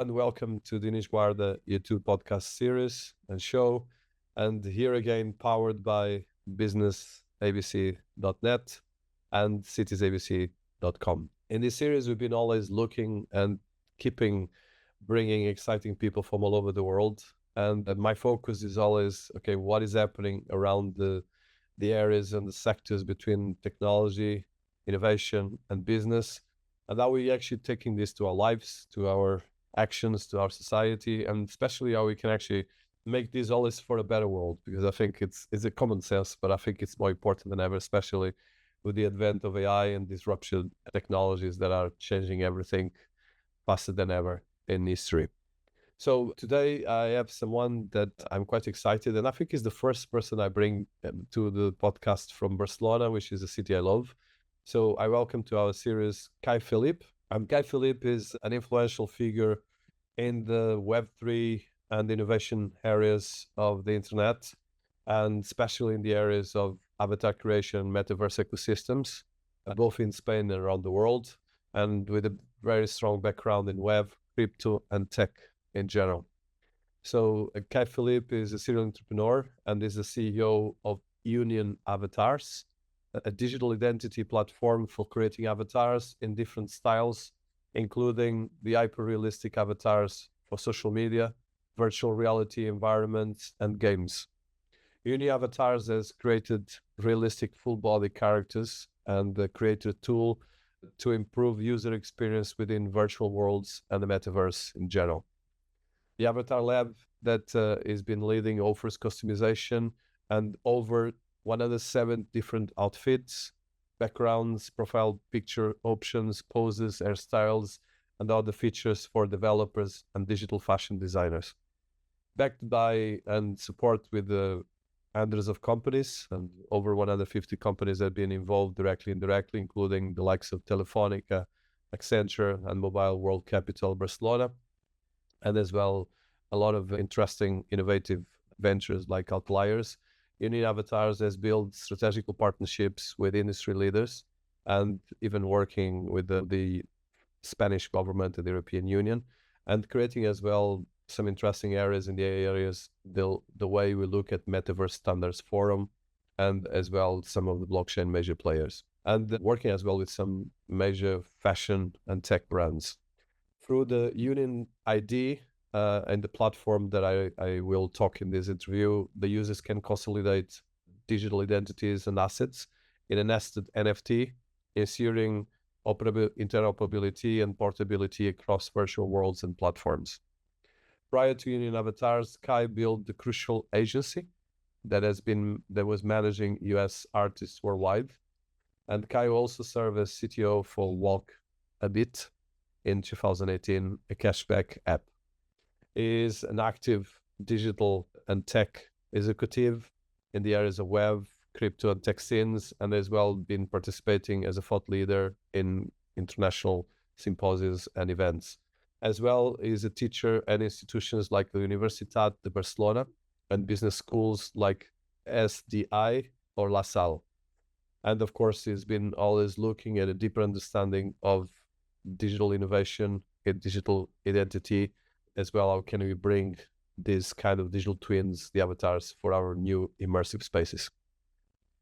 and welcome to Dinis Guarda YouTube podcast series and show. And here again, powered by businessabc.net and citiesabc.com. In this series, we've been always looking and bringing exciting people from all over the world. And my focus is always, okay, what is happening around the areas and the sectors between technology, innovation, and business, and how we actually taking this to our lives, to our actions, to our society, and especially how we can actually make this always for a better world, because I think it's a common sense, but I think it's more important than ever, especially with the advent of AI and disruption technologies that are changing everything faster than ever in history. So today I have someone that I'm quite excited, and I think is the first person I bring to the podcast from Barcelona, which is a city I love. So I welcome to our series Cai Felip. Cai Felip is an influential figure in the Web3 and innovation areas of the internet, and especially in the areas of avatar creation, metaverse ecosystems, both in Spain and around the world, and with a very strong background in web, crypto, and tech in general. So Cai Felip is a serial entrepreneur and is the CEO of Union Avatars, a digital identity platform for creating avatars in different styles, including the hyper-realistic avatars for social media, virtual reality environments, and games. Uni Avatars has created realistic full-body characters and created a tool to improve user experience within virtual worlds and the metaverse in general. The Avatar Lab that has been leading offers customization and over 107 different outfits, backgrounds, profile picture options, poses, hairstyles, and other features for developers and digital fashion designers. Backed by and support with hundreds of companies, and over 150 companies have been involved directly and indirectly, including the likes of Telefonica, Accenture, and Mobile World Capital Barcelona, and as well a lot of interesting, innovative ventures like Outliers. Union Avatars has built strategical partnerships with industry leaders and even working with the Spanish government and the European Union, and creating as well some interesting areas in the areas, the way we look at Metaverse Standards Forum, and as well some of the blockchain major players, and working as well with some major fashion and tech brands. Through the Union ID, and the platform that I will talk in this interview, the users can consolidate digital identities and assets in a nested NFT, ensuring interoperability and portability across virtual worlds and platforms. Prior to Union Avatars, Cai built the crucial agency that was managing US artists worldwide. And Cai also served as CTO for WalkABit in 2018, a cashback app. He is an active digital and tech executive in the areas of web, crypto, and tech scenes, and as well been participating as a thought leader in international symposiums and events. As well, he is a teacher at institutions like the Universitat de Barcelona and business schools like SDI or La Salle. And of course, he's been always looking at a deeper understanding of digital innovation and digital identity, as well. How can we bring these kind of digital twins, the avatars, for our new immersive spaces?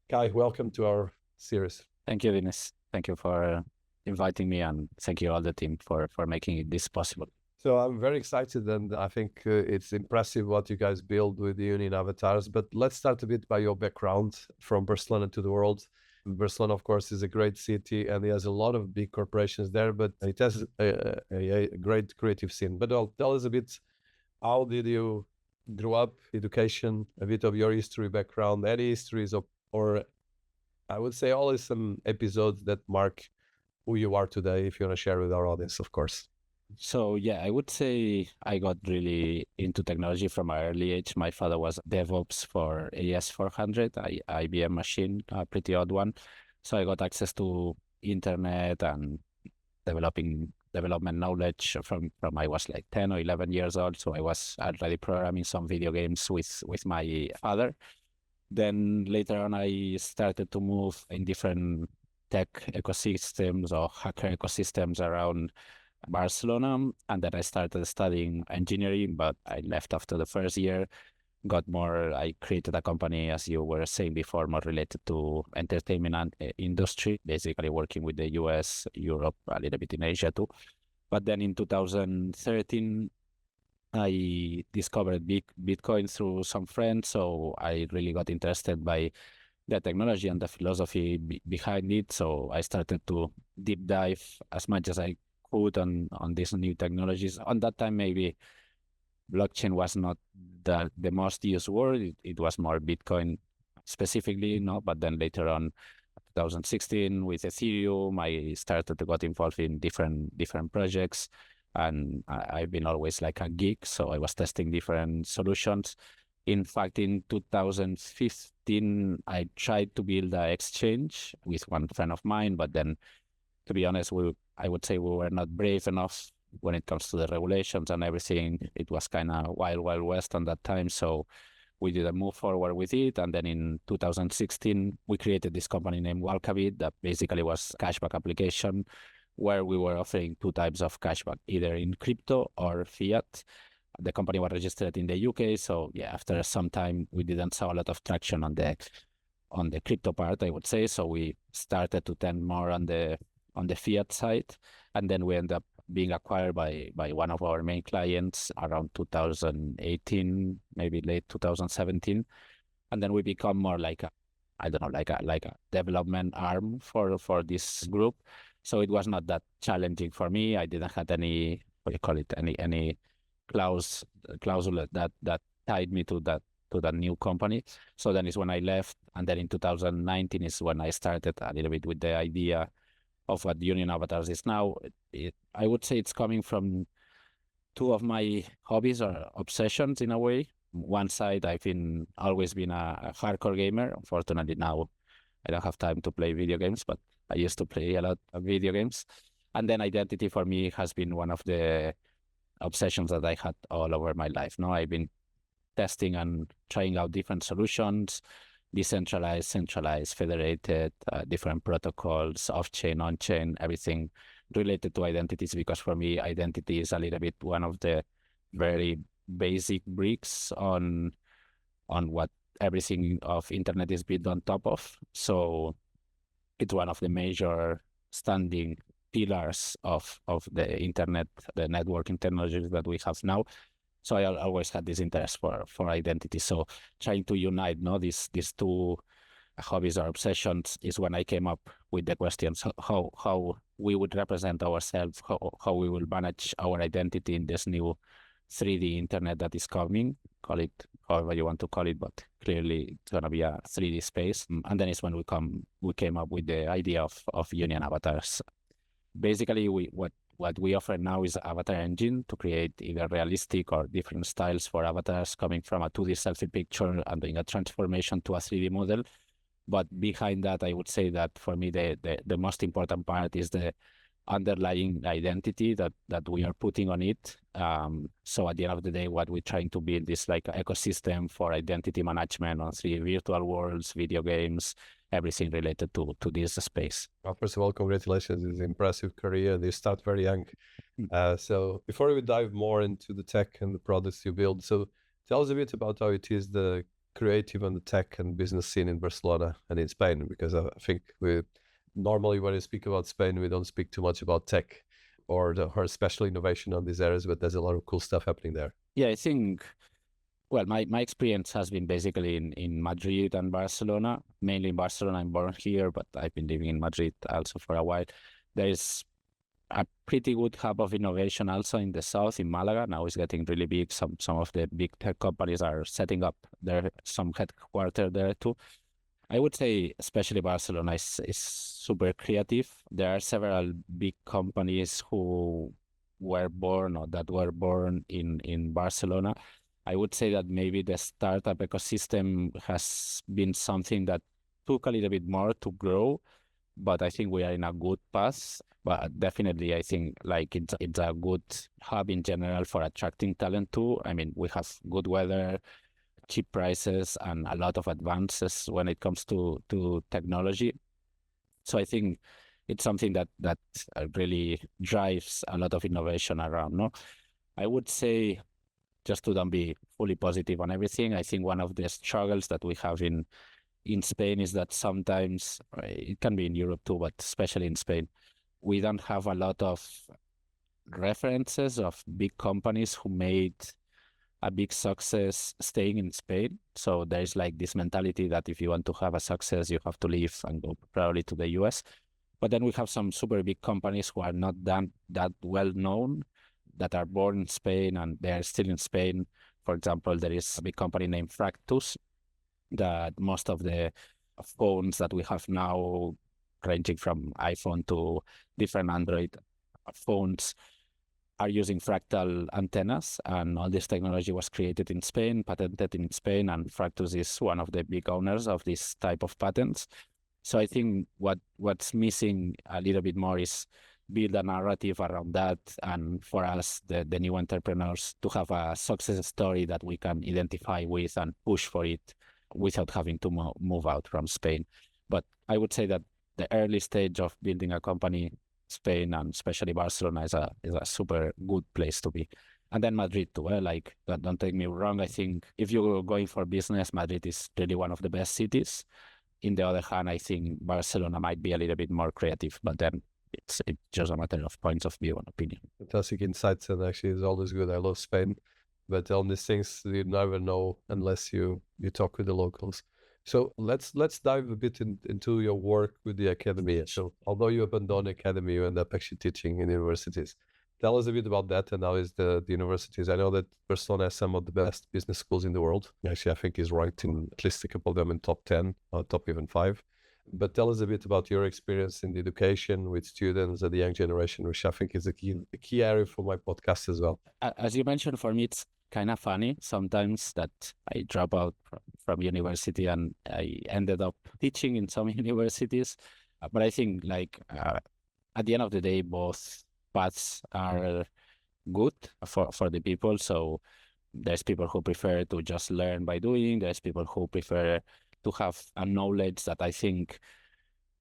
Cai, welcome to our series. Thank you, Dinis. Thank you for inviting me, and thank you all the team for making this possible. So I'm very excited, and I think it's impressive what you guys build with the Union Avatars. But let's start a bit by your background from Barcelona to the world. Barcelona, of course, is a great city, and it has a lot of big corporations there, but it has a great creative scene. But tell us a bit, how did you grow up, education, a bit of your history background, any histories or I would say always some episodes that mark who you are today, if you want to share with our audience, of course. So yeah, I would say I got really into technology from an early age. My father was DevOps for AS400, IBM machine, a pretty odd one. So I got access to internet and development knowledge from I was like 10 or 11 years old. So I was already programming some video games with my father. Then later on, I started to move in different tech ecosystems or hacker ecosystems around Barcelona, and then I started studying engineering, but I left after the first year. I created a company, as you were saying before, more related to entertainment and industry, basically working with the US, Europe, a little bit in Asia too. But then in 2013, I discovered Bitcoin through some friends, so I really got interested by the technology and the philosophy behind it. So I started to deep dive as much as I could on these new technologies. On that time, maybe blockchain was not the most used word. It was more Bitcoin specifically, no. But then later on, 2016 with Ethereum, I started to get involved in different projects, and I've been always like a geek, so I was testing different solutions. In fact, in 2015, I tried to build an exchange with one friend of mine, but then, to be honest, I would say we were not brave enough when it comes to the regulations and everything. It was kind of wild west on that time, so we didn't move forward with it. And then in 2016, we created this company named WalkABit that basically was a cashback application where we were offering two types of cashback, either in crypto or fiat. The company was registered in the UK, so yeah, after some time, we didn't saw a lot of traction on the crypto part, I would say. So we started to tend more on the fiat side, and then we end up being acquired by one of our main clients around 2018, maybe late 2017, and then we become more like a development arm for this group. So it was not that challenging for me. I didn't have any, what do you call it, any clause that tied me to that new company. So then is when I left, and then in 2019 is when I started a little bit with the idea of what Union Avatars is now. I would say it's coming from two of my hobbies or obsessions in a way. One side, I've always been a hardcore gamer. Unfortunately, now I don't have time to play video games, but I used to play a lot of video games. And then identity for me has been one of the obsessions that I had all over my life. Now I've been testing and trying out different solutions, decentralized, centralized, federated, different protocols, off-chain, on-chain, everything related to identities, because for me, identity is a little bit one of the very basic bricks on what everything of internet is built on top of. So it's one of the major standing pillars of the internet, the networking technologies that we have now. So I always had this interest for identity. So trying to unite these two hobbies or obsessions is when I came up with the questions how we would represent ourselves, how we will manage our identity in this new 3D internet that is coming. Call it however you want to call it, but clearly it's going to be a 3D space. And then it's when we came up with the idea of Union Avatars. Basically, what we offer now is avatar engine to create either realistic or different styles for avatars coming from a 2D selfie picture and doing a transformation to a 3D model. But behind that, I would say that for me, the most important part is the underlying identity that we are putting on it. So at the end of the day, what we're trying to build is like an ecosystem for identity management on 3D virtual worlds, video games, everything related to this space. Well, first of all, congratulations. It's an impressive career. You start very young. So before we dive more into the tech and the products you build, so tell us a bit about how it is the creative and the tech and business scene in Barcelona and in Spain, because I think normally when we speak about Spain, we don't speak too much about tech or special innovation on these areas, but there's a lot of cool stuff happening there. Yeah, I think, well, my experience has been basically in Madrid and Barcelona, mainly in Barcelona. I'm born here, but I've been living in Madrid also for a while. There's a pretty good hub of innovation also in the south, in Malaga. Now it's getting really big. Some of the big tech companies are setting up some headquarters there too. I would say especially Barcelona is super creative. There are several big companies who were born or that were born in Barcelona. I would say that maybe the startup ecosystem has been something that took a little bit more to grow, but I think we are in a good path. But definitely, I think like it's a good hub in general for attracting talent too. I mean, we have good weather, cheap prices, and a lot of advances when it comes to technology. So I think it's something that really drives a lot of innovation around. No, I would say, just to don't be fully positive on everything, I think one of the struggles that we have in Spain is that sometimes, it can be in Europe too, but especially in Spain, we don't have a lot of references of big companies who made a big success staying in Spain. So there's like this mentality that if you want to have a success, you have to leave and go probably to the US. But then we have some super big companies who are not that well known, that are born in Spain and they are still in Spain. For example, there is a big company named Fractus that most of the phones that we have now, ranging from iPhone to different Android phones, are using fractal antennas, and all this technology was created in Spain, patented in Spain, and Fractus is one of the big owners of this type of patents. So I think what's missing a little bit more is build a narrative around that, and for us, the new entrepreneurs, to have a success story that we can identify with and push for it without having to move out from Spain. But I would say that the early stage of building a company, Spain and especially Barcelona, is a super good place to be. And then Madrid too. Like, don't take me wrong. I think if you're going for business, Madrid is really one of the best cities. In the other hand, I think Barcelona might be a little bit more creative, but then it's just a matter of points of view and opinion. Fantastic insights, and actually it's always good. I love Spain, but on these things you never know unless you talk with the locals. So let's dive a bit into your work with the academy. So although you abandoned academy, you end up actually teaching in universities. Tell us a bit about that, and how is the universities? I know that Barcelona has some of the best business schools in the world. Actually, I think is ranked in at least a couple of them in top 10 or top even 5. But tell us a bit about your experience in the education with students and the young generation, which I think is a key area for my podcast as well. As you mentioned, for me, it's kind of funny sometimes that I drop out from university and I ended up teaching in some universities. But I think at the end of the day, both paths are good for the people. So there's people who prefer to just learn by doing. There's people who prefer to have a knowledge that I think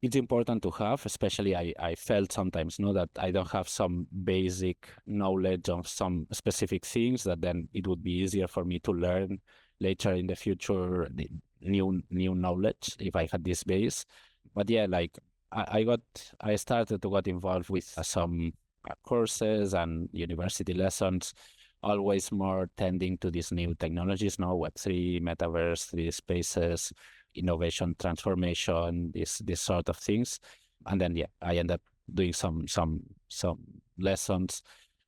it's important to have. Especially I felt sometimes that I don't have some basic knowledge of some specific things, that then it would be easier for me to learn later in the future the new knowledge if I had this base. But yeah, like I started to get involved with some courses and university lessons, always more tending to these new technologies, Web3, Metaverse, 3D spaces, innovation, transformation, this sort of things. And then I end up doing some lessons.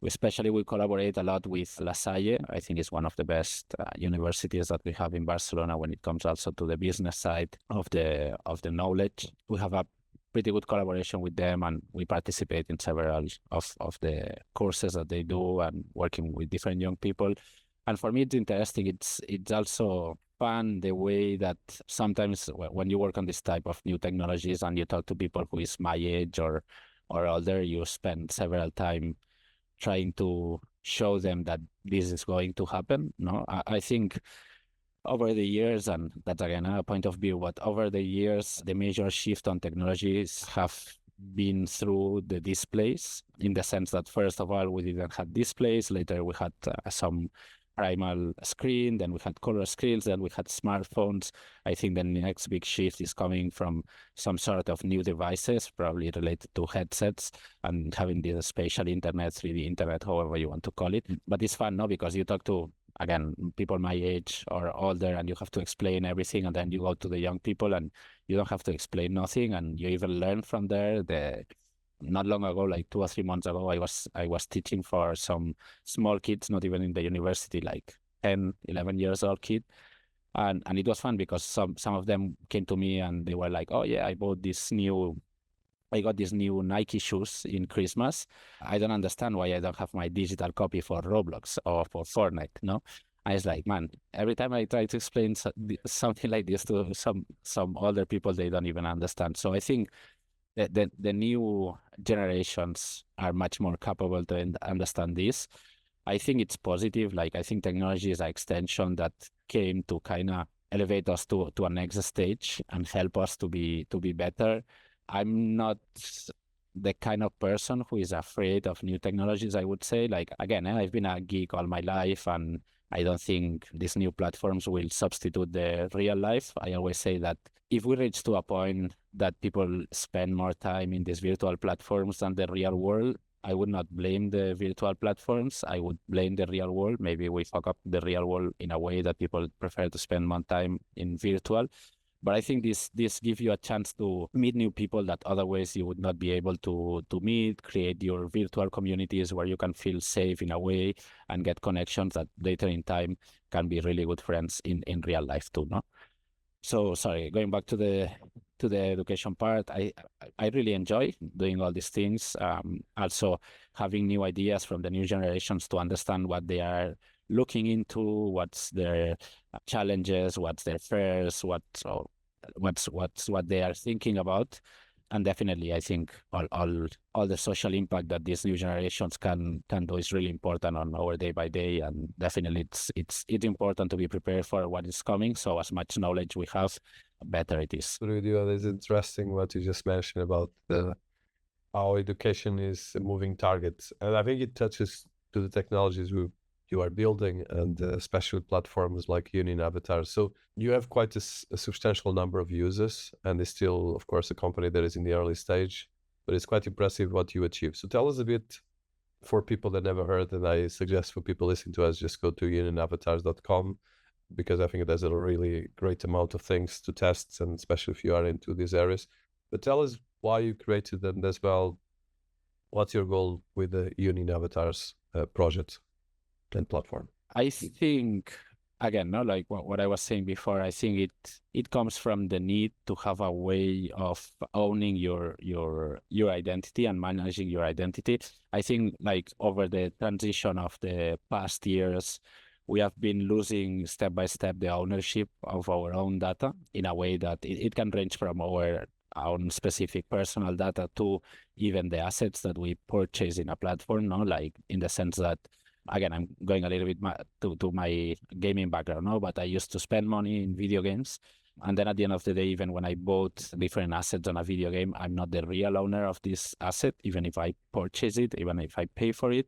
Especially we collaborate a lot with La Salle. I think it's one of the best universities that we have in Barcelona when it comes also to the business side of the knowledge. We have a pretty good collaboration with them, and we participate in several of the courses that they do, and working with different young people. And for me, it's interesting. It's also fun the way that sometimes when you work on this type of new technologies and you talk to people who is my age or older, you spend several time trying to show them that this is going to happen. I think over the years, and that's again a point of view, but over the years, the major shift on technologies have been through the displays, in the sense that first of all, we didn't have displays. Later we had some primal screen, then we had color screens, then we had smartphones. I think the next big shift is coming from some sort of new devices, probably related to headsets, and having this spatial internet, 3D internet, however you want to call it. But it's fun, because you talk to, again, people my age or older, and you have to explain everything, and then you go to the young people and you don't have to explain nothing, and you even learn from there. Not long ago, like 2 or 3 months ago, I was teaching for some small kids, not even in the university, like 10, 11 years old kid. And it was fun because some of them came to me and they were like, oh yeah, I got these new Nike shoes in Christmas. I don't understand why I don't have my digital copy for Roblox or for Fortnite, I was like, man, every time I try to explain something like this to some older people, they don't even understand. So I think the new generations are much more capable to understand this. I think it's positive. Like, I think technology is an extension that came to kind of elevate us to a next stage and help us to be better. I'm not the kind of person who is afraid of new technologies, I would say. Like, again, I've been a geek all my life, and I don't think these new platforms will substitute the real life. I always say that if we reach to a point that people spend more time in these virtual platforms than the real world, I would not blame the virtual platforms. I would blame the real world. Maybe we fuck up the real world in a way that people prefer to spend more time in virtual. But I think this gives you a chance to meet new people that otherwise you would not be able to meet, create your virtual communities where you can feel safe in a way and get connections that later in time can be really good friends in real life too, no? So sorry, going back to the education part, I really enjoy doing all these things. Also having new ideas from the new generations to understand what they are looking into, what's their challenges, what's their fears, what they are thinking about. And definitely, I think all the social impact that these new generations can do is really important on our day by day. And definitely, it's important to be prepared for what is coming. So as much knowledge we have, better it is. Video, it's interesting what you just mentioned about how education is a moving target, and I think it touches to the technologies you are building, and especially platforms like Uni and Avatar. So you have quite a substantial number of users, and it's still, of course, a company that is in the early stage, but it's quite impressive what you achieve. So tell us a bit, for people that never heard, and I suggest for people listening to us, just go to uniavatars.com, because I think there's a really great amount of things to test, and especially if you are into these areas. But tell us why you created them as well. What's your goal with the Uni Avatars project and platform? I think, again, no, like what I was saying before, I think it comes from the need to have a way of owning your identity and managing your identity. I think, like, over the transition of the past years, we have been losing step by step the ownership of our own data in a way that it can range from our own specific personal data to even the assets that we purchase in a platform, no? Like, in the sense that, again, I'm going a little bit to my gaming background, no? But I used to spend money in video games. And then at the end of the day, even when I bought different assets on a video game, I'm not the real owner of this asset, even if I purchase it, even if I pay for it.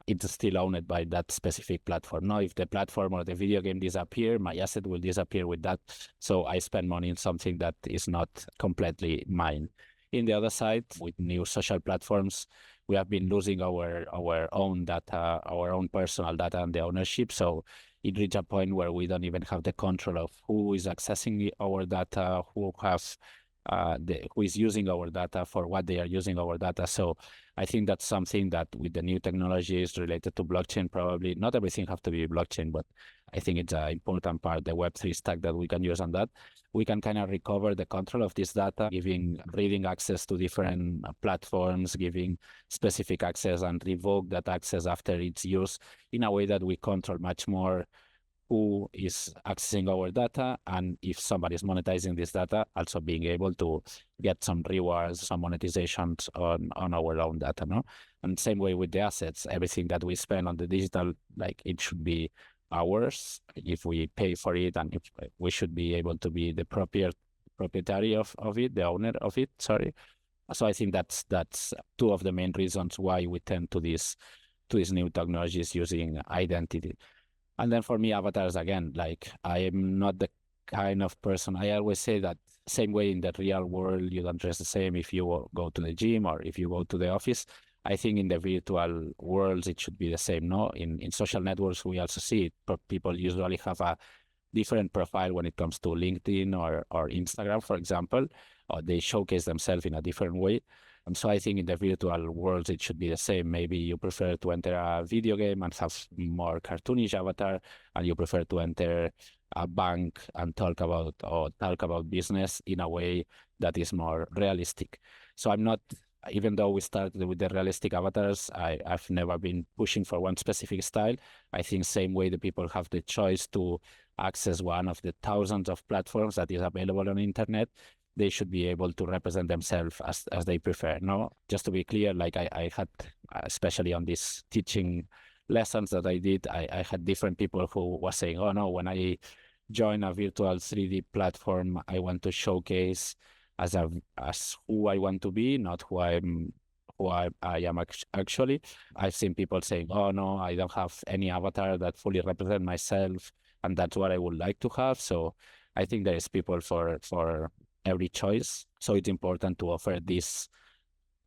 It's still owned by that specific platform. Now, if the platform or the video game disappear, my asset will disappear with that. So I spend money in something that is not completely mine. In the other side, with new social platforms, we have been losing our own data, our own personal data and the ownership. So it reached a point where we don't even have the control of who is accessing our data, who is using our data, for what they are using our data. So I think that's something that with the new technologies related to blockchain, probably not everything have to be blockchain, but I think it's an important part, the Web3 stack that we can use on that. We can kind of recover the control of this data, giving reading access to different platforms, giving specific access, and revoke that access after its use in a way that we control much more who is accessing our data, and if somebody is monetizing this data, also being able to get some rewards, some monetizations on our own data, no? And same way with the assets, everything that we spend on the digital, like, it should be ours if we pay for it, and if we should be able to be the proprietary of it, the owner of it, sorry. So I think that's two of the main reasons why we tend to these new technologies using identity. And then for me, avatars, again, like, I am not the kind of person, I always say that same way in the real world, you don't dress the same if you go to the gym or if you go to the office. I think in the virtual worlds, it should be the same, no? In social networks, we also see it. People usually have a different profile when it comes to LinkedIn or Instagram, for example, or they showcase themselves in a different way. So I think in the virtual worlds, it should be the same. Maybe you prefer to enter a video game and have more cartoonish avatar, and you prefer to enter a bank and talk about business in a way that is more realistic. So I'm not, even though we started with the realistic avatars, I've never been pushing for one specific style. I think same way the people have the choice to access one of the thousands of platforms that is available on the internet, they should be able to represent themselves as they prefer. No, just to be clear, like I had, especially on these teaching lessons that I did, I had different people who were saying, oh no, when I join a virtual 3D platform, I want to showcase as who I want to be, not who I'm who I am actually. I've seen people saying, oh no, I don't have any avatar that fully represent myself, and that's what I would like to have. So I think there is people for every choice. So it's important to offer this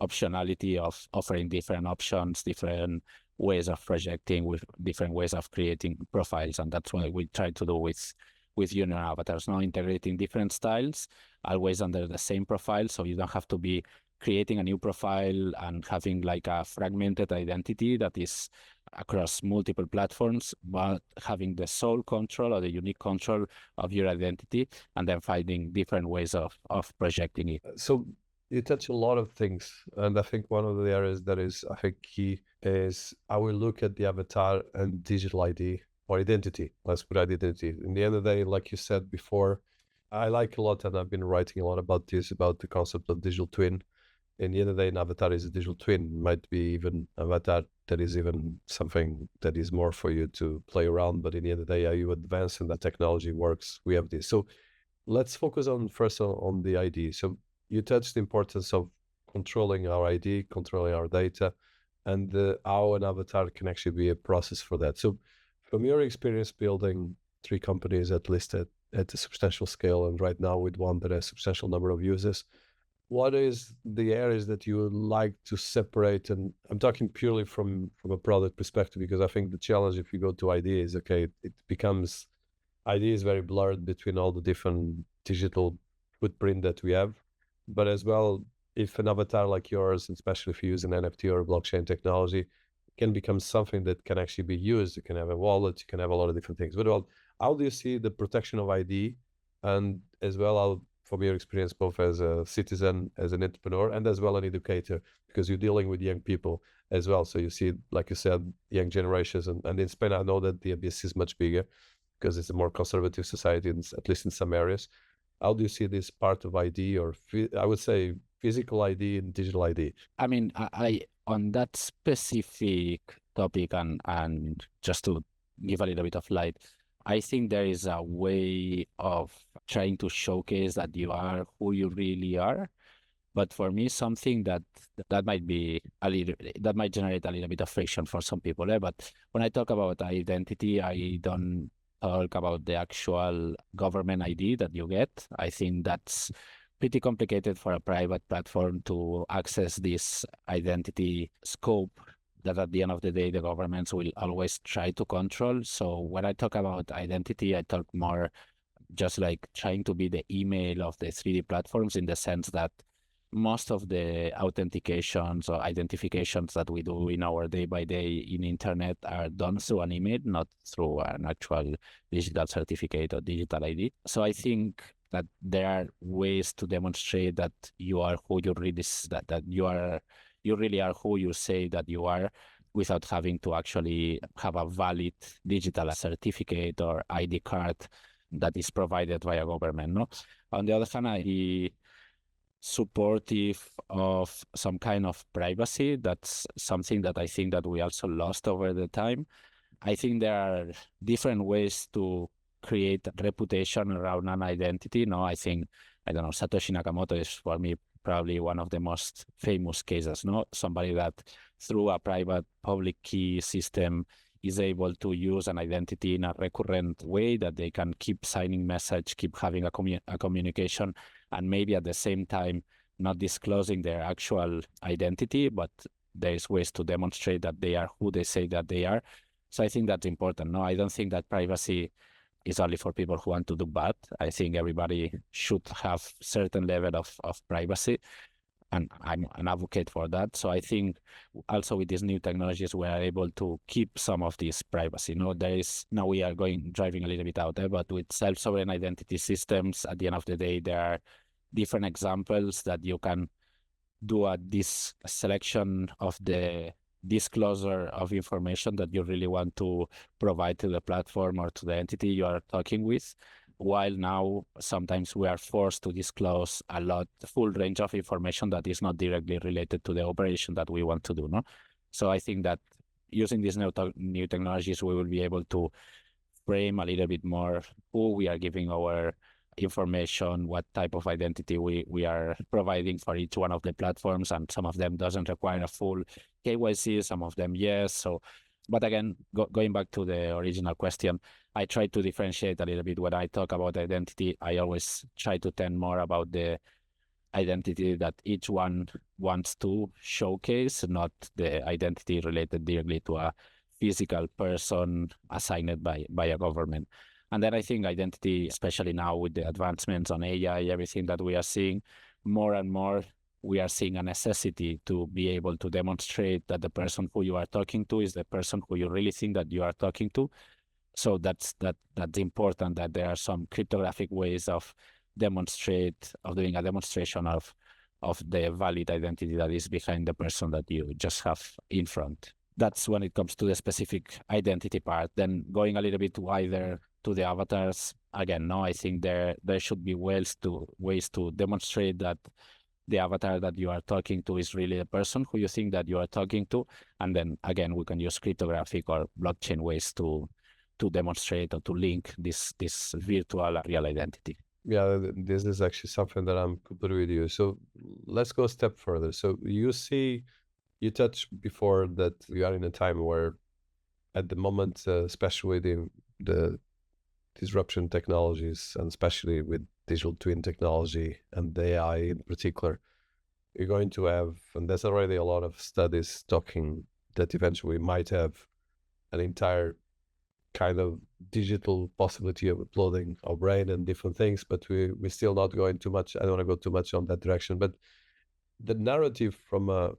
optionality of offering different options, different ways of projecting, with different ways of creating profiles. And that's what we try to do with junior avatars, now integrating different styles, always under the same profile. So you don't have to be creating a new profile and having like a fragmented identity that is across multiple platforms, but having the sole control or the unique control of your identity, and then finding different ways of projecting it. So you touch a lot of things, and I think one of the areas that is, I think, key is how we look at the avatar and digital ID or identity. Let's put identity. In the end of the day, like you said before, I like a lot, and I've been writing a lot about this, about the concept of digital twin. In the end of the day, an avatar is a digital twin. Might be even avatar that is even something that is more for you to play around. But in the end of the day, how you advance and that technology works, we have this. So let's focus on first on the ID. So you touched the importance of controlling our ID, controlling our data, and how an avatar can actually be a process for that. So from your experience building 3 companies at least at a substantial scale, and right now with one that has a substantial number of users, what is the areas that you would like to separate? And I'm talking purely from a product perspective, because I think the challenge if you go to ID is, okay, it becomes, ID is very blurred between all the different digital footprint that we have. But as well, if an avatar like yours, especially if you use an NFT or blockchain technology, can become something that can actually be used. You can have a wallet, you can have a lot of different things. But well, how do you see the protection of ID, and as well, how, from your experience, both as a citizen, as an entrepreneur, and as well an educator, because you're dealing with young people as well. So you see, like you said, young generations, and in Spain, I know that the abyss is much bigger because it's a more conservative society, at least in some areas. How do you see this part of ID, or I would say physical ID and digital ID? I mean, I on that specific topic, and just to give a little bit of light, I think there is a way of trying to showcase that you are who you really are. But for me, something that might be that might generate a little bit of friction for some people. But when I talk about identity, I don't talk about the actual government ID that you get. I think that's pretty complicated for a private platform to access this identity scope that at the end of the day, the governments will always try to control. So when I talk about identity, I talk more just like trying to be the email of the 3D platforms, in the sense that most of the authentications or identifications that we do in our day-by-day in internet are done through an email, not through an actual digital certificate or digital ID. So I think that there are ways to demonstrate that you are who you really that you really are who you say that you are, without having to actually have a valid digital certificate or ID card that is provided by a government. No, on the other hand, I supportive of some kind of privacy. That's something that I think that we also lost over the time. I think there are different ways to create reputation around an identity. No, I think, I don't know, Satoshi Nakamoto is for me probably one of the most famous cases. No, somebody that through a private public key system is able to use an identity in a recurrent way, that they can keep signing message, keep having a communication, and maybe at the same time not disclosing their actual identity, but there's ways to demonstrate that they are who they say that they are. So I think that's important. No, I don't think that privacy is only for people who want to do bad. I think everybody should have certain level of privacy, and I'm an advocate for that. So I think also with these new technologies, we are able to keep some of this privacy. You know, now we are driving a little bit out there, but with self-sovereign identity systems, at the end of the day, there are different examples that you can do this selection of the disclosure of information that you really want to provide to the platform or to the entity you are talking with, while now sometimes we are forced to disclose full range of information that is not directly related to the operation that we want to do. No, so I think that using these new technologies, we will be able to frame a little bit more who we are giving our information, what type of identity we are providing for each one of the platforms, and some of them doesn't require a full KYC, some of them yes. So, but again, going back to the original question, I try to differentiate a little bit. When I talk about identity, I always try to tell more about the identity that each one wants to showcase, not the identity related directly to a physical person assigned by a government. And then I think identity, especially now with the advancements on AI, everything that we are seeing, more and more we are seeing a necessity to be able to demonstrate that the person who you are talking to is the person who you really think that you are talking to. So that's important, that there are some cryptographic ways of doing a demonstration of the valid identity that is behind the person that you just have in front. That's when it comes to the specific identity part. Then going a little bit wider to the avatars, again, no, I think there should be ways to demonstrate that the avatar that you are talking to is really the person who you think that you are talking to. And then again, we can use cryptographic or blockchain ways to demonstrate or to link this virtual real identity. Yeah, this is actually something that I'm completely with you. So let's go a step further. So you touched before that we are in a time where at the moment, especially the disruption technologies, and especially with digital twin technology and the AI in particular, you're going to have, and there's already a lot of studies talking that eventually we might have an entire kind of digital possibility of uploading our brain and different things, but we're still not going too much. I don't want to go too much on that direction, but the narrative from a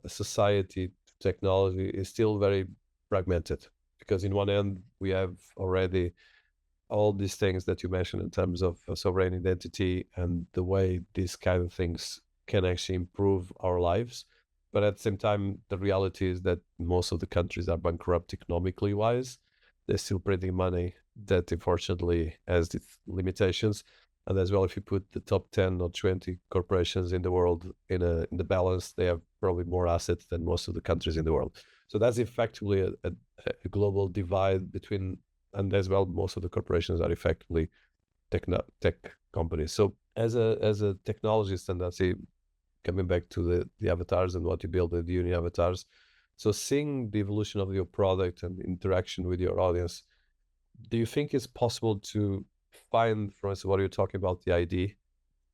society to technology is still very fragmented, because in one end we have already all these things that you mentioned in terms of sovereign identity and the way these kind of things can actually improve our lives. But at the same time, the reality is that most of the countries are bankrupt economically wise. They're still printing money that unfortunately has its limitations. And as well, if you put the top 10 or 20 corporations in the world in the balance, they have probably more assets than most of the countries in the world. So that's effectively a global divide between, and as well, most of the corporations are effectively tech companies. So as a technologist, and that's coming back to the avatars and what you build with the uni avatars. So seeing the evolution of your product and interaction with your audience, do you think it's possible to find, for instance, what you're talking about, the ID,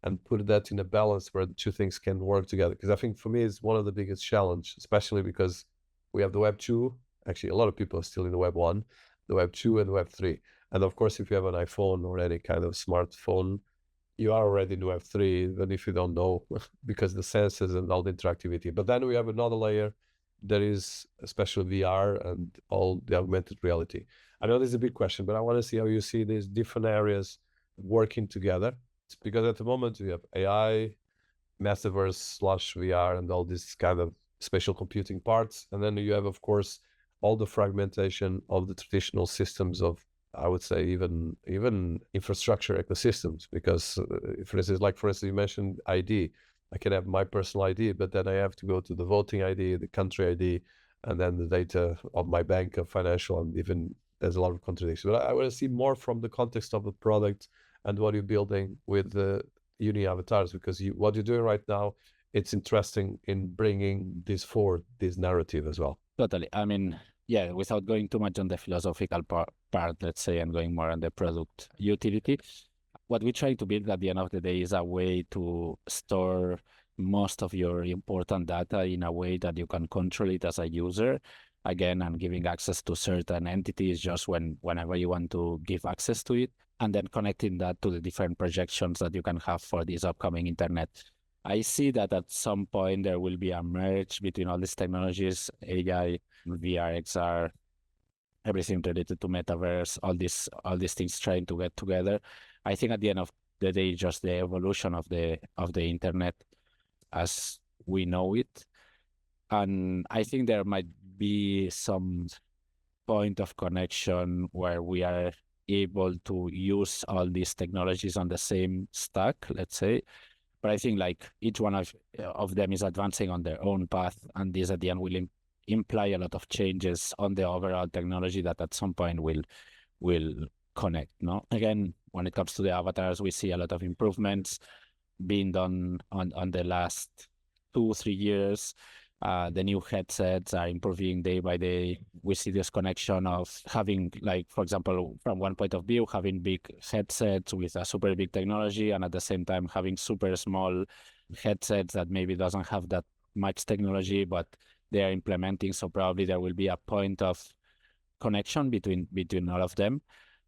and put that in a balance where the two things can work together? Because I think for me, it's one of the biggest challenge, especially because we have the Web 2. Actually, a lot of people are still in the Web 1, the Web 2 and the Web 3. And of course, if you have an iPhone or any kind of smartphone, you are already in Web 3, even if you don't know, because the senses and all the interactivity. But then we have another layer that is especially VR and all the augmented reality. I know this is a big question, but I want to see how you see these different areas working together. It's because at the moment we have AI, Metaverse/VR, and all these kind of spatial computing parts. And then you have, of course, all the fragmentation of the traditional systems of, I would say, even infrastructure ecosystems. Because for instance, you mentioned ID. I can have my personal ID, but then I have to go to the voting ID, the country ID, and then the data of my bank, of financial, and even there's a lot of contradictions. But I want to see more from the context of the product and what you're building with the uni avatars, because what you're doing right now, it's interesting in bringing this forward, this narrative as well. Totally. I mean, yeah, without going too much on the philosophical part, let's say, and going more on the product utility, what we try to build at the end of the day is a way to store most of your important data in a way that you can control it as a user, again, and giving access to certain entities just whenever you want to give access to it, and then connecting that to the different projections that you can have for this upcoming internet. I see that at some point there will be a merge between all these technologies, AI, VR, XR, everything related to metaverse, all these things trying to get together. I think at the end of the day, just the evolution of the internet as we know it. And I think there might be some point of connection where we are able to use all these technologies on the same stack, let's say. But I think like each one of them is advancing on their own path, and this at the end will imply a lot of changes on the overall technology that at some point will connect. No, again, when it comes to the avatars, we see a lot of improvements being done on the last 2-3 years. The new headsets are improving day by day. We see this connection of having, like, for example, from one point of view, having big headsets with a super big technology, and at the same time having super small headsets that maybe doesn't have that much technology, but they are implementing. So probably there will be a point of connection between all of them.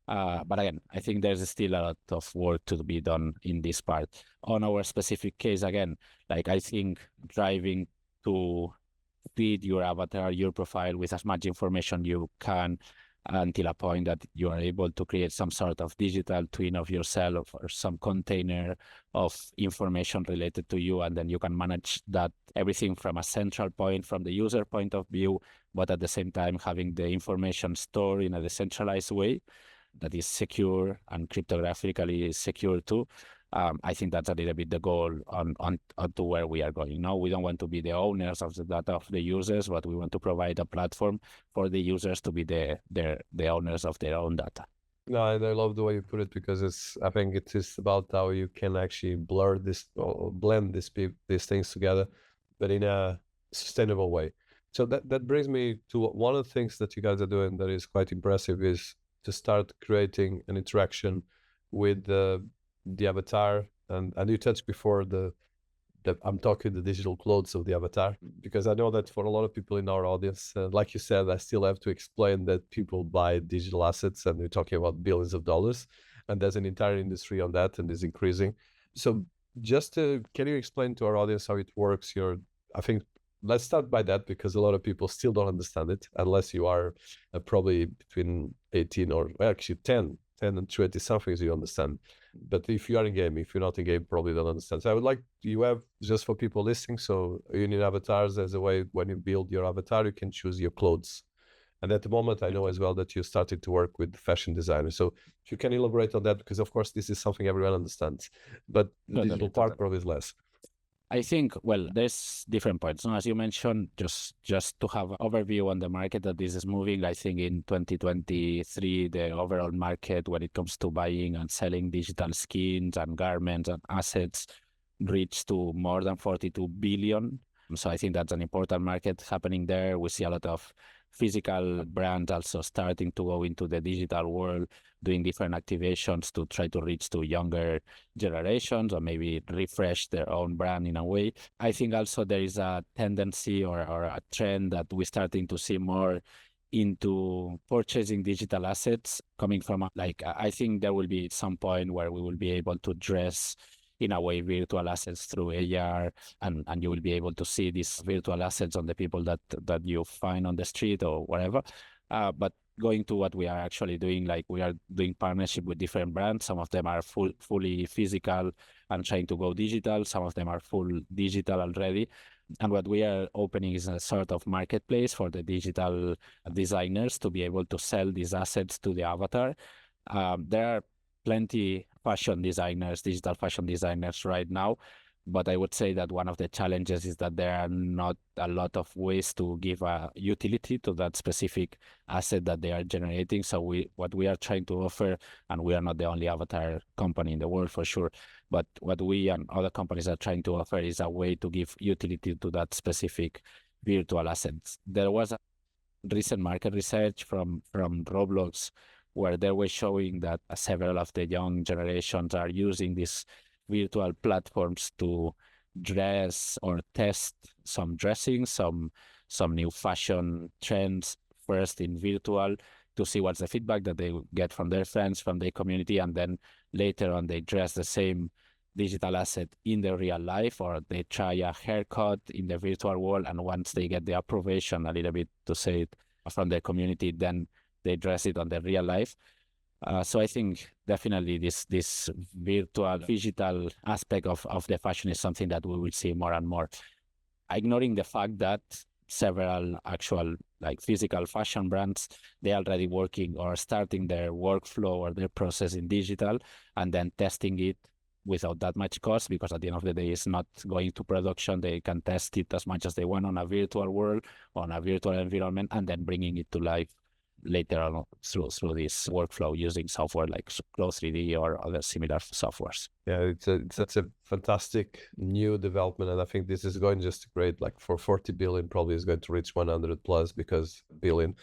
But again, I think there's still a lot of work to be done in this part. On our specific case, again, like I think driving to feed your avatar, your profile with as much information you can until a point that you are able to create some sort of digital twin of yourself or some container of information related to you. And then you can manage that everything from a central point, from the user point of view, but at the same time having the information stored in a decentralized way that is secure and cryptographically secure too. I think that's a little bit the goal on to where we are going. No, we don't want to be the owners of the data of the users, but we want to provide a platform for the users to be the owners of their own data. No, and I love the way you put it, because I think it is about how you can actually blur this or blend these things together, but in a sustainable way. So that brings me to one of the things that you guys are doing that is quite impressive, is to start creating an interaction with the avatar, and you touched before the I'm talking the digital clothes of the avatar, because I know that for a lot of people in our audience, like you said, I still have to explain that people buy digital assets, and we're talking about billions of dollars, and there's an entire industry on that, and is increasing. So can you explain to our audience how it works? I think let's start by that, because a lot of people still don't understand it, unless you are probably between 18 or actually 10 and 20 somethings, you understand. But if you are in game, if you're not in game, probably don't understand. So I would like, you have, just for people listening, so you need avatars as a way, when you build your avatar, you can choose your clothes. And at the moment, I know as well that you started to work with fashion designers. So if you can elaborate on that, because of course this is something everyone understands, but the digital part probably is less. I think, well, there's different points. As you mentioned, just to have an overview on the market that this is moving, I think in 2023, the overall market when it comes to buying and selling digital skins and garments and assets reached to more than 42 billion. So I think that's an important market happening there. We see a lot of physical brands also starting to go into the digital world, doing different activations to try to reach to younger generations or maybe refresh their own brand in a way. I think also there is a tendency or a trend that we're starting to see more into purchasing digital assets coming from, like, I think there will be some point where we will be able to dress in a way virtual assets through AR, and you will be able to see these virtual assets on the people that you find on the street or whatever. But going to what we are actually doing, like we are doing partnership with different brands. Some of them are fully physical and trying to go digital. Some of them are full digital already. And what we are opening is a sort of marketplace for the digital designers to be able to sell these assets to the avatar. There are plenty fashion designers, digital fashion designers right now, but I would say that one of the challenges is that there are not a lot of ways to give a utility to that specific asset that they are generating. So what we are trying to offer, and we are not the only avatar company in the world for sure, but what we and other companies are trying to offer is a way to give utility to that specific virtual assets. There was a recent market research from Roblox where they were showing that several of the young generations are using these virtual platforms to dress or test some dressing, some new fashion trends first in virtual to see what's the feedback that they get from their friends, from their community, and then later on they dress the same digital asset in the real life, or they try a haircut in the virtual world, and once they get the approbation a little bit, to say it, from their community, then they dress it on the real life. So I think definitely this virtual digital aspect of the fashion is something that we will see more and more, ignoring the fact that several actual like physical fashion brands, they are already working or starting their workflow or their process in digital and then testing it without that much cost, because at the end of the day it's not going to production. They can test it as much as they want on a virtual world, on a virtual environment, and then bringing it to life later on through this workflow using software like Flow 3D or other similar softwares. Yeah, it's a fantastic new development, and I think this is going just to create, like, for 40 billion, probably is going to reach 100 plus billion,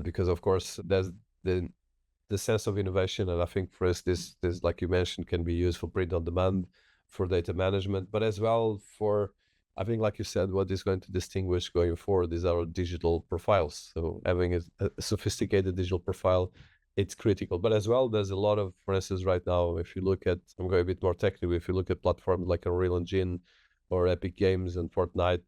because of course there's the sense of innovation, and I think for us this like you mentioned can be used for print on demand, for data management, but as well for, I think, like you said, what is going to distinguish going forward is our digital profiles. So having a sophisticated digital profile, it's critical. But as well, there's a lot of, for instance, right now, if you look at, I'm going a bit more technical, if you look at platforms like Unreal Engine or Epic Games and Fortnite,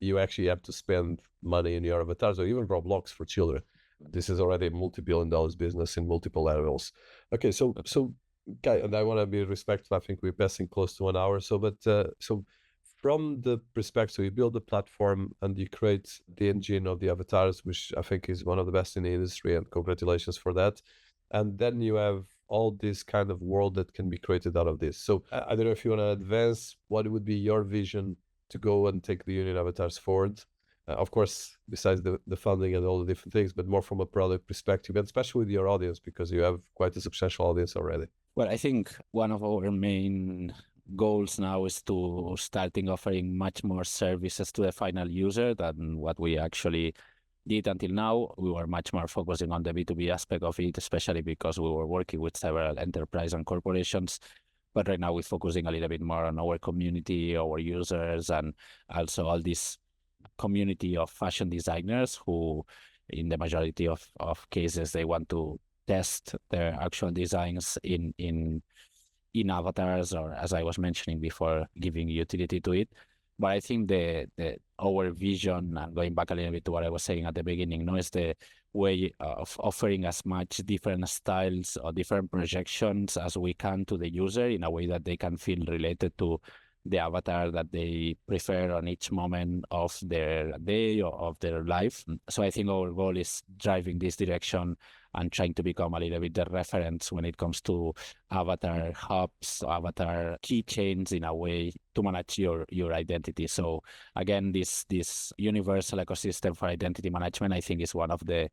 you actually have to spend money in your avatars, or even Roblox for children. This is already a multi-billion dollars business in multiple levels. Okay, so Guy, and I want to be respectful. I think we're passing close to 1 hour. So, but so from the perspective, you build a platform and you create the engine of the avatars, which I think is one of the best in the industry, and congratulations for that. And then you have all this kind of world that can be created out of this. So I don't know if you want to advance, what would be your vision to go and take the Union avatars forward? Of course, besides the funding and all the different things, but more from a product perspective, and especially with your audience, because you have quite a substantial audience already. Well, I think one of our main goals now is to starting offering much more services to the final user than what we actually did until now. We were much more focusing on the B2B aspect of it, especially because we were working with several enterprise and corporations. But right now we're focusing a little bit more on our community, our users, and also all this community of fashion designers who, in the majority of cases, they want to test their actual designs in avatars, or, as I was mentioning before, giving utility to it. But I think our vision, and going back a little bit to what I was saying at the beginning, is the way of offering as much different styles or different projections as we can to the user in a way that they can feel related to the avatar that they prefer on each moment of their day or of their life. So I think our goal is driving this direction and trying to become a little bit the reference when it comes to avatar hubs, avatar keychains, in a way to manage your identity. So again, this universal ecosystem for identity management, I think, is one of the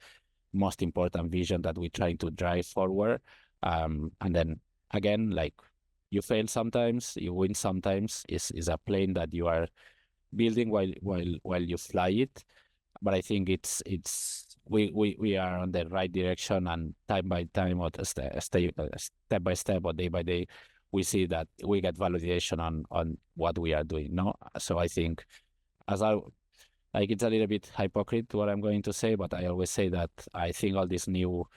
most important vision that we're trying to drive forward. And then again, like, you fail sometimes, you win sometimes, is a plane that you are building while you fly it. But I think we are on the right direction, and time by time, or step by step, or day by day, we see that we get validation on what we are doing. No, so I think, it's a little bit hypocrite what I'm going to say, but I always say that I think all these new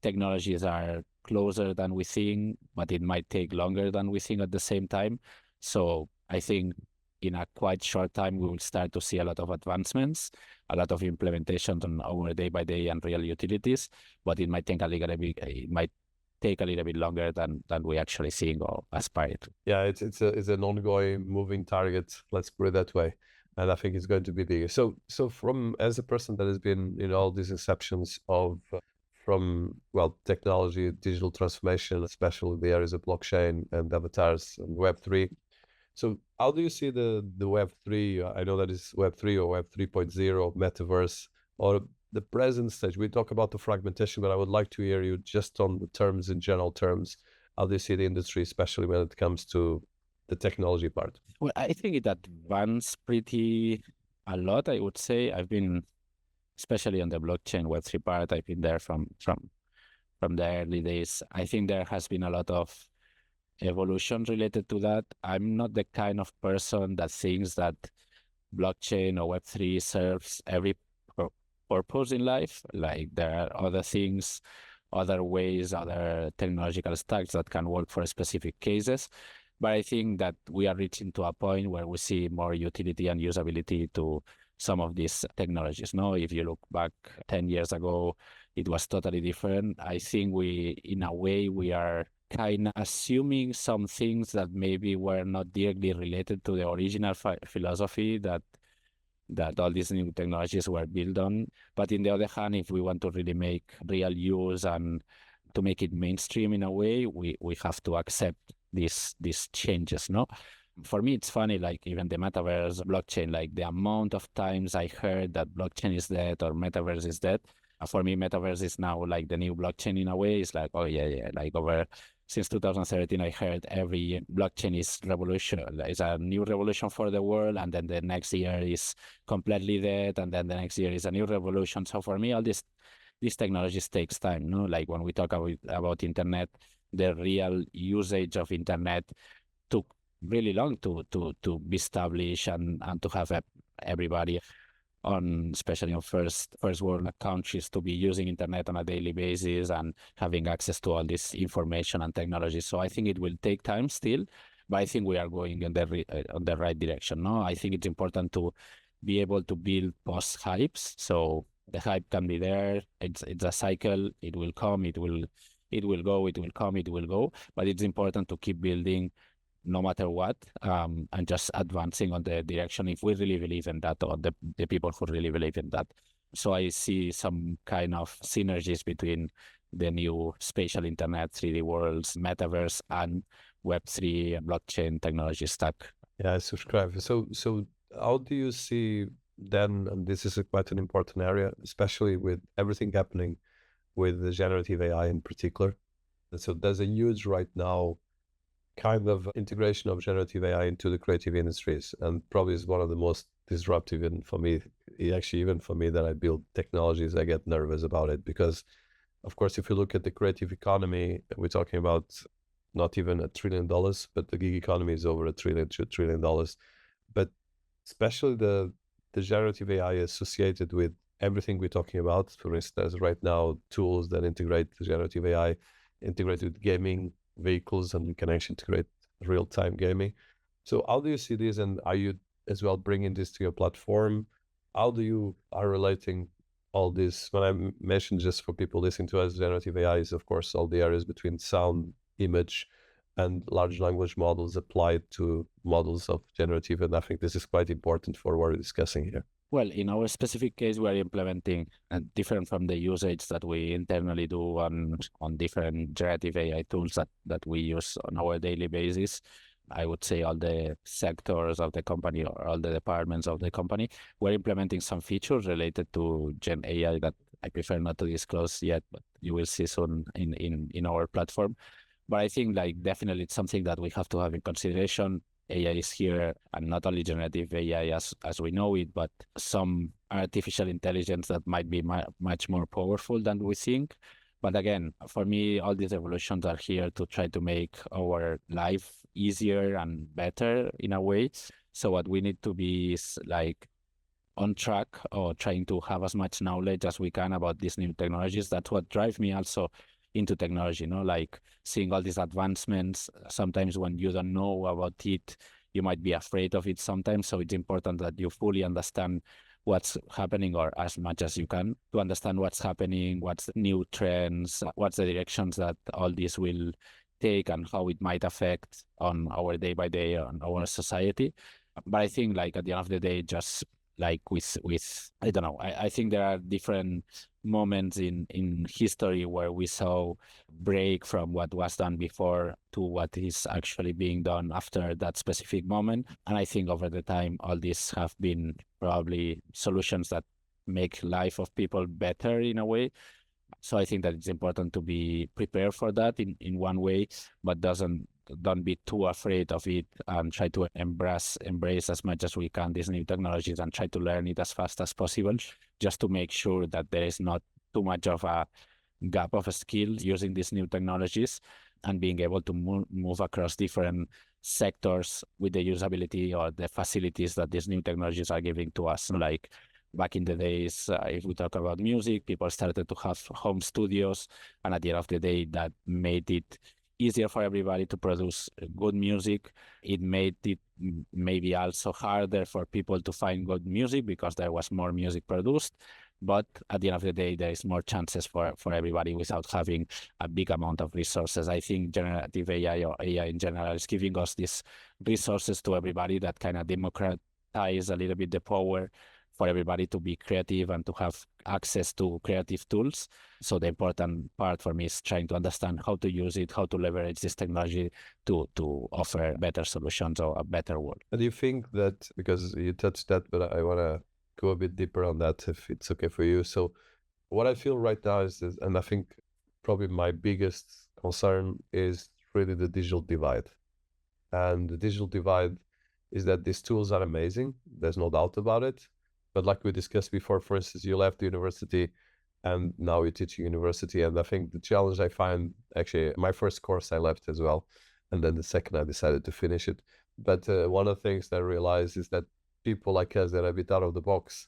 technologies are closer than we think, but it might take longer than we think at the same time. So I think in a quite short time, we will start to see a lot of advancements, a lot of implementations on our day-by-day and real utilities, but it might take a little bit longer than we actually think or aspire to. Yeah, it's an ongoing moving target, let's put it that way. And I think it's going to be bigger. So from, as a person that has been in all these inceptions of from, well, technology, digital transformation, especially the areas of blockchain and avatars and Web3. So how do you see the Web3? I know that is Web3 or Web 3.0, Metaverse, or the present stage. We talk about the fragmentation, but I would like to hear you just on the terms, in general terms. How do you see the industry, especially when it comes to the technology part? Well, I think it advanced pretty a lot, I would say. I've been, especially on the blockchain Web3 part, I've been there from the early days. I think there has been a lot of evolution related to that. I'm not the kind of person that thinks that blockchain or Web3 serves every purpose in life. Like, there are other things, other ways, other technological stacks that can work for specific cases. But I think that we are reaching to a point where we see more utility and usability to some of these technologies. No, if you look back 10 years ago, it was totally different. I think in a way, we are kind of assuming some things that maybe were not directly related to the original philosophy that all these new technologies were built on. But in the other hand, if we want to really make real use and to make it mainstream in a way, we have to accept these changes, no? For me, it's funny, like, even the metaverse blockchain, like, the amount of times I heard that blockchain is dead or metaverse is dead. For me, Metaverse is now like the new blockchain in a way. It's like, oh yeah, like over since 2013, I heard every blockchain is revolution. It's a new revolution for the world, and then the next year is completely dead, and then the next year is a new revolution. So for me, all these technologies takes time. No, like when we talk about internet, the real usage of internet took really long to be established and to have everybody on, especially on first world countries, to be using internet on a daily basis and having access to all this information and technology. So I think it will take time still, but I think we are going in on the right direction. No, I think it's important to be able to build post hypes. So the hype can be there. It's a cycle. It will come. It will go. It will come. It will go. But it's important to keep building no matter what, and just advancing on the direction if we really believe in that, or the people who really believe in that. So I see some kind of synergies between the new spatial internet, 3D worlds, metaverse, and Web3 blockchain technology stack. Yeah, I subscribe. So how do you see then, and this is quite an important area, especially with everything happening with the generative AI in particular. And so there's a huge right now kind of integration of generative AI into the creative industries, and probably is one of the most disruptive. And for me, actually, even for me that I build technologies, I get nervous about it because, of course, if you look at the creative economy, we're talking about not even $1 trillion, but the gig economy is over $1 trillion. But especially the generative AI associated with everything we're talking about. For instance, right now, tools that integrate the generative AI, integrated with gaming vehicles, and you can actually integrate real-time gaming. So how do you see this, and are you as well bringing this to your platform? How do you are relating all this? When I mentioned, just for people listening to us, generative AI is of course all the areas between sound, image, and large language models applied to models of generative, and I think this is quite important for what we're discussing here. Well, in our specific case, we are implementing different from the usage that we internally do on different generative AI tools that we use on our daily basis. I would say all the sectors of the company or all the departments of the company, we're implementing some features related to Gen AI that I prefer not to disclose yet, but you will see soon in our platform. But I think like definitely it's something that we have to have in consideration. AI is here, and not only generative AI as we know it, but some artificial intelligence that might be much more powerful than we think. But again, for me, all these evolutions are here to try to make our life easier and better in a way. So what we need to be is like on track, or trying to have as much knowledge as we can about these new technologies. That's what drives me also into technology, like seeing all these advancements. Sometimes when you don't know about it, you might be afraid of it sometimes. So it's important that you fully understand what's happening, or as much as you can, to understand what's happening, what's the new trends, what's the directions that all this will take, and how it might affect on our day by day, on our society. But I think like at the end of the day, just like with I don't know, I think there are different moments in history where we saw break from what was done before to what is actually being done after that specific moment. And I think over the time, all these have been probably solutions that make life of people better in a way. So I think that it's important to be prepared for that in one way, but don't be too afraid of it, and try to embrace as much as we can these new technologies, and try to learn it as fast as possible, just to make sure that there is not too much of a gap of skills using these new technologies, and being able to move across different sectors with the usability or the facilities that these new technologies are giving to us. Like back in the days, if we talk about music, people started to have home studios, and at the end of the day, that made it easier for everybody to produce good music. It made it maybe also harder for people to find good music because there was more music produced. But at the end of the day, there is more chances for everybody without having a big amount of resources. I think generative AI, or AI in general, is giving us these resources to everybody that kind of democratize a little bit the power for everybody to be creative and to have access to creative tools. So the important part for me is trying to understand how to use it, how to leverage this technology to offer better solutions or a better world. And do you think that, because you touched that, but I want to go a bit deeper on that if it's okay for you. So what I feel right now is this, and I think probably my biggest concern is really the digital divide. And the digital divide is that these tools are amazing. There's no doubt about it. But like we discussed before, for instance, you left the university and now you're teaching university. And I think the challenge I find, actually, my first course I left as well. And then the second I decided to finish it. But one of the things that I realized is that people like us that are a bit out of the box,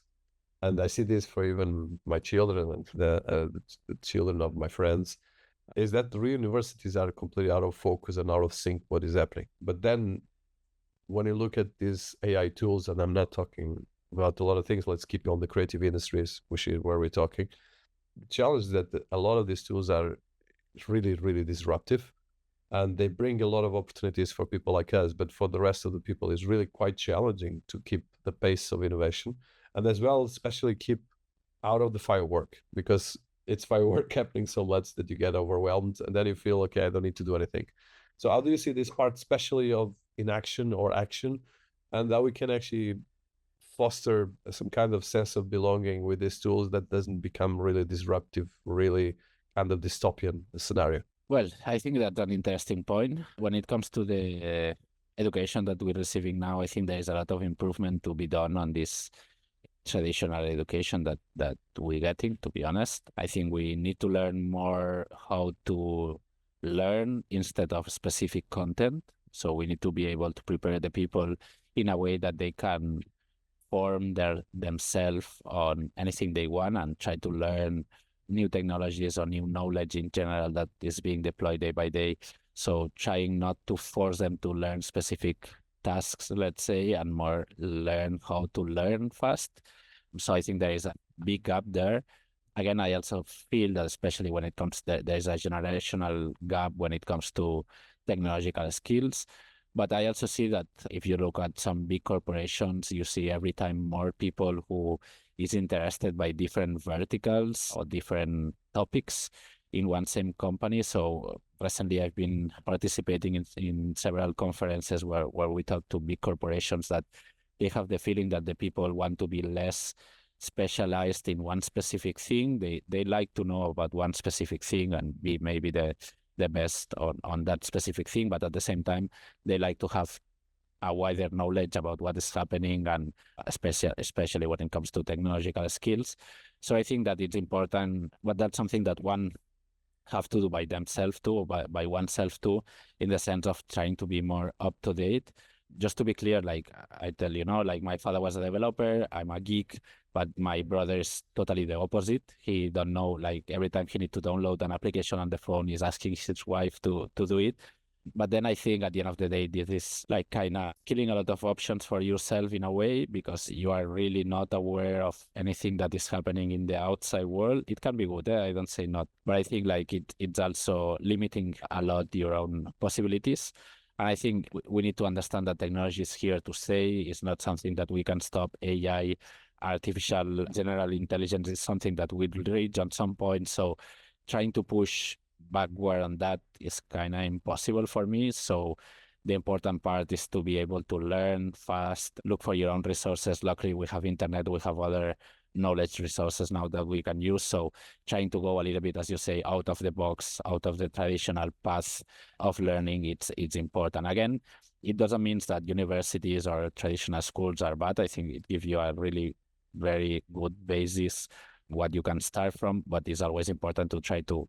and I see this for even my children and the children of my friends, is that the universities are completely out of focus and out of sync what is happening. But then when you look at these AI tools, and I'm not talking about a lot of things, let's keep on the creative industries, which is where we're talking. The challenge is that a lot of these tools are really, really disruptive, and they bring a lot of opportunities for people like us, but for the rest of the people, it's really quite challenging to keep the pace of innovation, and as well, especially keep out of the firework, because it's firework happening so much that you get overwhelmed, and then you feel, okay, I don't need to do anything. So how do you see this part, especially of inaction or action, and how we can actually foster some kind of sense of belonging with these tools that doesn't become really disruptive, really kind of dystopian scenario? Well, I think that's an interesting point. When it comes to the education that we're receiving now, I think there is a lot of improvement to be done on this traditional education that we're getting, to be honest. I think we need to learn more how to learn instead of specific content. So we need to be able to prepare the people in a way that they can form themselves on anything they want and try to learn new technologies or new knowledge in general that is being deployed day by day. So trying not to force them to learn specific tasks, let's say, and more learn how to learn fast. So I think there is a big gap there. Again, I also feel that especially when it comes to, there's a generational gap when it comes to technological skills. But I also see that if you look at some big corporations, you see every time more people who is interested by different verticals or different topics in one same company. So recently I've been participating in several conferences where we talk to big corporations that they have the feeling that the people want to be less specialized in one specific thing. They like to know about one specific thing and be maybe the best on that specific thing, but at the same time, they like to have a wider knowledge about what is happening, and especially when it comes to technological skills. So I think that it's important, but that's something that one have to do by themselves too, or by oneself too, in the sense of trying to be more up to date. Just to be clear, like I tell you, like my father was a developer, I'm a geek, but my brother is totally the opposite. He don't know, like every time he need to download an application on the phone, he's asking his wife to do it. But then I think at the end of the day, this is like kind of killing a lot of options for yourself in a way, because you are really not aware of anything that is happening in the outside world. It can be good, I don't say not, but I think like it's also limiting a lot your own possibilities. And I think we need to understand that technology is here to stay. It's not something that we can stop. AI, artificial general intelligence, is something that we'll reach at some point. So trying to push backward on that is kind of impossible for me. So the important part is to be able to learn fast, look for your own resources. Luckily, we have internet, we have other knowledge resources now that we can use. So trying to go a little bit, as you say, out of the box, out of the traditional path of learning, it's important. Again, it doesn't mean that universities or traditional schools are bad. I think it gives you a really very good basis what you can start from, but it's always important to try to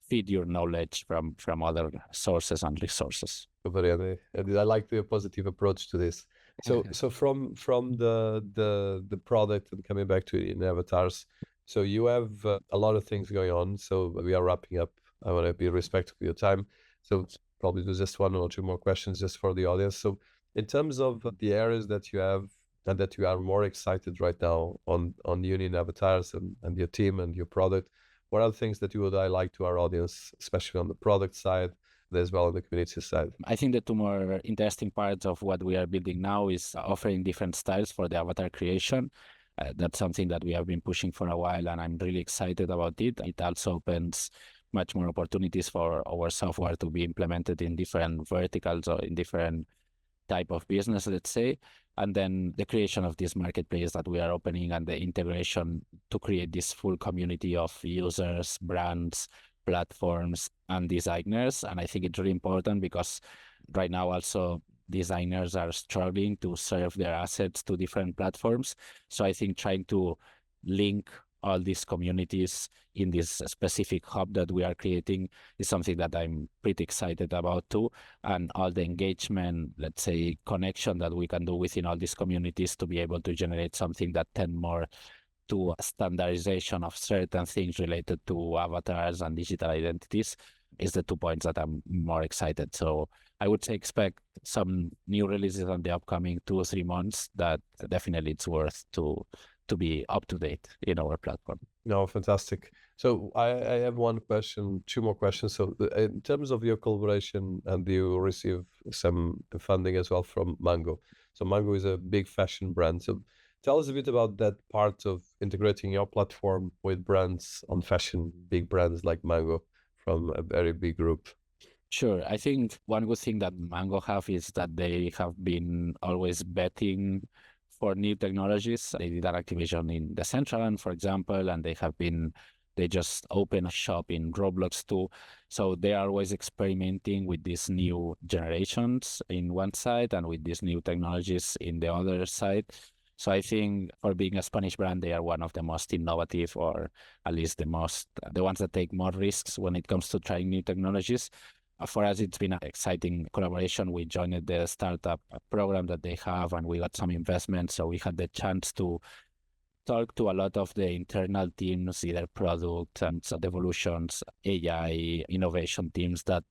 feed your knowledge from other sources and resources. Mariana, and I like the positive approach to this. So from the product, and coming back to it in avatars, so you have a lot of things going on. So we are wrapping up. I want to be respectful of your time. So probably do just one or two more questions just for the audience. So in terms of the areas that you have and that you are more excited right now on Union Avatars and your team and your product, what are the things that you would highlight to our audience, especially on the product side, as well on the community side? I think the two more interesting parts of what we are building now is offering different styles for the avatar creation. That's something that we have been pushing for a while, and I'm really excited about it. It also opens much more opportunities for our software to be implemented in different verticals or in different type of business, let's say. And then the creation of this marketplace that we are opening and the integration to create this full community of users, brands, platforms, and designers. And I think it's really important because right now also designers are struggling to serve their assets to different platforms. So I think trying to link all these communities in this specific hub that we are creating is something that I'm pretty excited about too. And all the engagement, let's say, connection that we can do within all these communities to be able to generate something that tend more to standardization of certain things related to avatars and digital identities is the 2 points that I'm more excited. So I would say expect some new releases on the upcoming 2 or 3 months that definitely it's worth to be up to date in our platform. No, fantastic. So I have one question, 2 more questions. So in terms of your collaboration, and you receive some funding as well from Mango. So Mango is a big fashion brand. So tell us a bit about that part of integrating your platform with brands on fashion, big brands like Mango from a very big group. Sure. I think one good thing that Mango have is that they have been always betting for new technologies. They did an activation in the Decentraland, for example, and they just opened a shop in Roblox too. So they are always experimenting with these new generations in one side and with these new technologies in the other side. So I think for being a Spanish brand, they are one of the most innovative, or at least the ones that take more risks when it comes to trying new technologies. For us, it's been an exciting collaboration. We joined the startup program that they have, and we got some investment. So we had the chance to talk to a lot of the internal teams, either product and devolutions, AI, innovation teams, that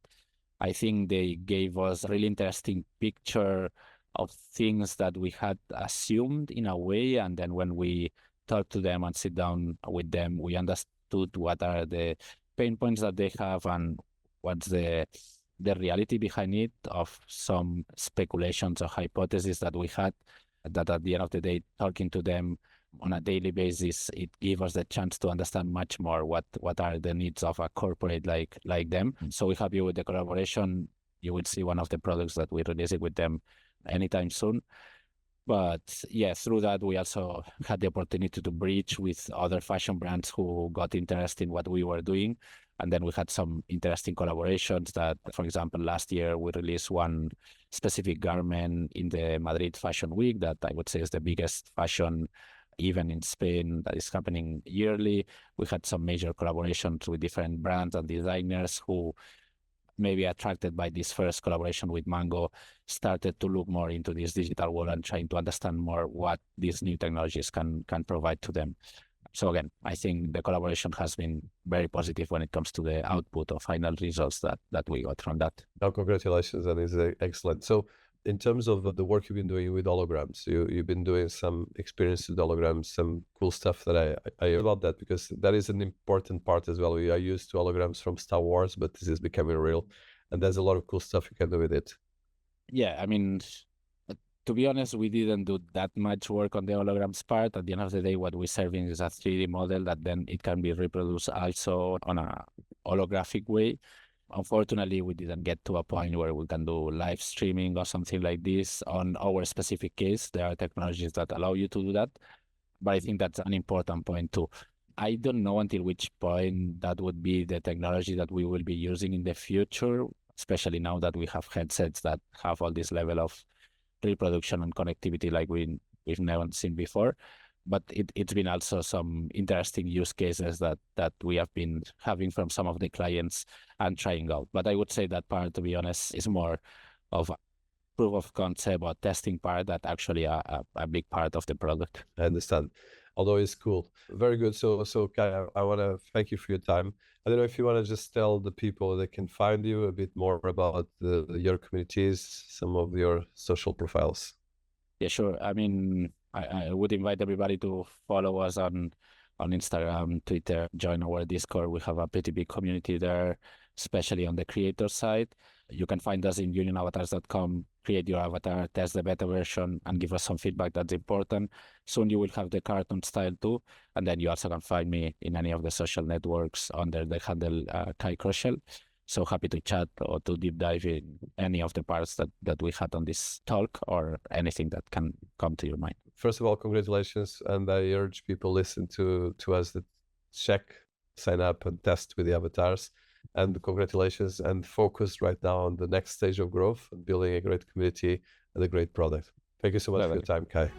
I think they gave us a really interesting picture of things that we had assumed in a way. And then when we talk to them and sit down with them, we understood what are the pain points that they have and what's the reality behind it of some speculations or hypotheses that we had, that at the end of the day, talking to them on a daily basis, it gave us the chance to understand much more what are the needs of a corporate like them. So we're happy with the collaboration. You will see one of the products that we release it with them anytime soon. But yeah, through that, we also had the opportunity to bridge with other fashion brands who got interested in what we were doing. And then we had some interesting collaborations that, for example, last year we released one specific garment in the Madrid Fashion Week that I would say is the biggest fashion event in Spain that is happening yearly. We had some major collaborations with different brands and designers who, maybe attracted by this first collaboration with Mango, started to look more into this digital world and trying to understand more what these new technologies can provide to them. So again, I think the collaboration has been very positive when it comes to the output of final results that we got from that. Oh, congratulations, and it's excellent. So in terms of the work you've been doing with holograms, you've been doing some experience with holograms, some cool stuff that I heard about that, because that is an important part as well. We are used to holograms from Star Wars, but this is becoming real, and there's a lot of cool stuff you can do with it. Yeah, I mean, to be honest, we didn't do that much work on the holograms part. At the end of the day, what we're serving is a 3D model that then it can be reproduced also on a holographic way. Unfortunately, we didn't get to a point where we can do live streaming or something like this. On our specific case, there are technologies that allow you to do that. But I think that's an important point too. I don't know until which point that would be the technology that we will be using in the future, especially now that we have headsets that have all this level of reproduction and connectivity like we've never seen before. But it's been also some interesting use cases that we have been having from some of the clients and trying out. But I would say that part, to be honest, is more of a proof of concept or testing part that actually a big part of the product. I understand. Although it's cool. Very good. So Kai, I want to thank you for your time. I don't know if you want to just tell the people they can find you a bit more about your communities, some of your social profiles. Yeah, sure. I mean, I would invite everybody to follow us on Instagram, Twitter, join our Discord. We have a pretty big community there, especially on the creator side. You can find us in unionavatars.com, create your avatar, test the beta version, and give us some feedback. That's important. Soon you will have the cartoon style too. And then you also can find me in any of the social networks under the handle Kai Kroschel. So happy to chat or to deep dive in any of the parts that we had on this talk or anything that can come to your mind. First of all, congratulations. And I urge people listen to us that check, sign up and test with the avatars. And congratulations, and focus right now on the next stage of growth and building a great community and a great product. Thank you so much for your time, Cai.